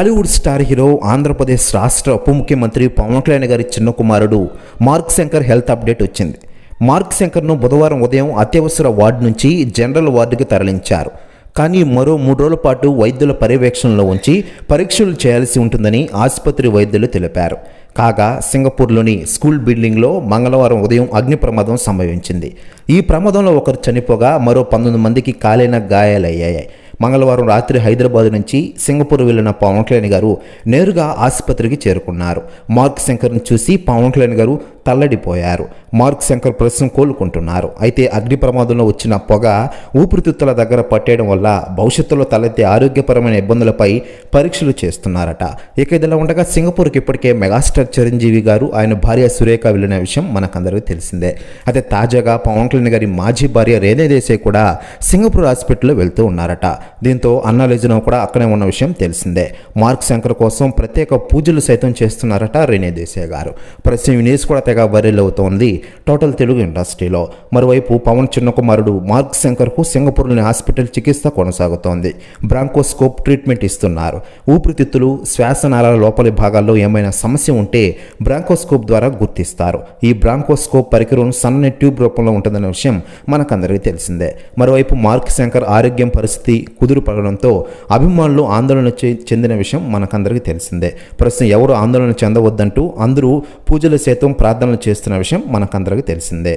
Tollywood star hero Andhra Pradesh రాష్ట్ర ఉప ముఖ్యమంత్రి పవన్ కళ్యాణ్ గారి చిన్న కుమారుడు మార్క్ శంకర్ హెల్త్ అప్డేట్ వచ్చింది. మార్క్ శంకర్ను బుధవారం ఉదయం అత్యవసర వార్డు నుంచి జనరల్ వార్డుకి తరలించారు. కానీ మరో 3 రోజుల పాటు వైద్యుల పర్యవేక్షణలో ఉంచి పరీక్షలు చేయాల్సి ఉంటుందని ఆసుపత్రి వైద్యులు తెలిపారు. కాగా సింగపూర్లోని స్కూల్ బిల్డింగ్లో మంగళవారం ఉదయం అగ్ని ప్రమాదం సంభవించింది. ఈ ప్రమాదంలో ఒకరు చనిపోగా మరో 19 మందికి కాలైన గాయాలయ్యాయి. మంగళవారం రాత్రి హైదరాబాద్ నుంచి సింగపూర్ వెళ్లిన పవన్ కళ్యాణ్ గారు నేరుగా ఆసుపత్రికి చేరుకున్నారు. మార్క్ శంకర్ను చూసి పవన్ కళ్యాణ్ గారు తల్లడిపోయారు. మార్క్ శంకర్ ప్రస్తుతం కోలుకుంటున్నారు. అయితే అగ్ని ప్రమాదంలో వచ్చిన పొగ ఊపిరితిత్తుల దగ్గర పట్టేయడం వల్ల భవిష్యత్తులో తలెత్తే ఆరోగ్యపరమైన ఇబ్బందులపై పరీక్షలు చేస్తున్నారట. ఇక ఇదిలా ఉండగా సింగపూర్కి ఇప్పటికే మెగాస్టార్ చిరంజీవి గారు ఆయన భార్య సురేఖ వెళ్లిన విషయం మనకందరికీ తెలిసిందే. అయితే తాజాగా పవన్ కళ్యాణ్ గారి మాజీ భార్య రేణు దేశాయ్ కూడా సింగపూర్ హాస్పిటల్లో వెళ్తూ ఉన్నారట. దీంతో అన్నా లెజనో కూడా అక్కడే ఉన్న విషయం తెలిసిందే. మార్క్ శంకర్ కోసం ప్రత్యేక పూజలు సైతం చేస్తున్నారట రేణు దేశాయ్ గారు. ప్రస్తుతం ఈ న్యూస్ కూడా తెగ వైరల్ అవుతోంది టోటల్ తెలుగు ఇండస్ట్రీలో. మరోవైపు పవన్ చిన్న కుమారుడు మార్క్ శంకర్కు సింగపూర్లోని హాస్పిటల్ చికిత్స కొనసాగుతోంది. బ్రాంకోస్కోప్ ట్రీట్మెంట్ ఇస్తున్నారు. ఊపిరితిత్తులు, శ్వాసనాళాల లోపలి భాగాల్లో ఏమైనా సమస్య ఉంటే బ్రాంకోస్కోప్ ద్వారా గుర్తిస్తారు. ఈ బ్రాంకోస్కోప్ పరికరం సన్నని ట్యూబ్ రూపంలో ఉంటుందనే విషయం మనకందరికీ తెలిసిందే. మరోవైపు మార్క్ శంకర్ ఆరోగ్యం పరిస్థితి కుదురు పడడంతో అభిమానులు ఆందోళన చెందిన విషయం మనకందరికీ తెలిసిందే. ప్రస్తుతం ఎవరు ఆందోళన చెందవద్దంటూ అందరూ పూజలు సైతం ప్రార్థనలు చేస్తున్న విషయం మనకందరికీ తెలిసిందే.